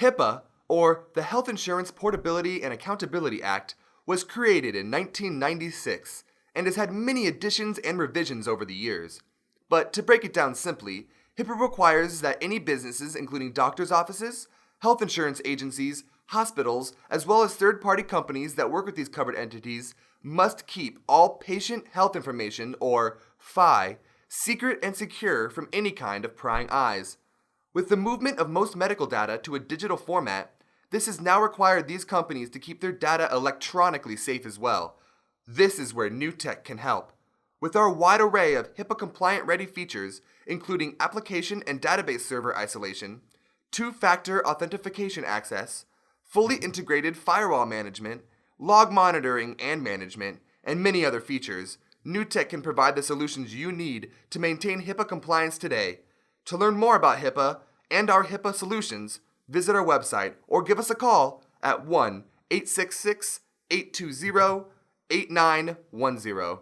HIPAA, or the Health Insurance Portability and Accountability Act, was created in 1996 and has had many additions and revisions over the years. But to break it down simply, HIPAA requires that any businesses, including doctors' offices, health insurance agencies, hospitals, as well as third-party companies that work with these covered entities, must keep all patient health information, or PHI, secret and secure from any kind of prying eyes. With the movement of most medical data to a digital format, this has now required these companies to keep their data electronically safe as well. This is where NewTek can help. With our wide array of HIPAA-compliant ready features, including application and database server isolation, two-factor authentication access, fully integrated firewall management, log monitoring and management, and many other features, NewTek can provide the solutions you need to maintain HIPAA compliance today. To learn more about HIPAA and our HIPAA solutions, visit our website or give us a call at 1-866-820-8910.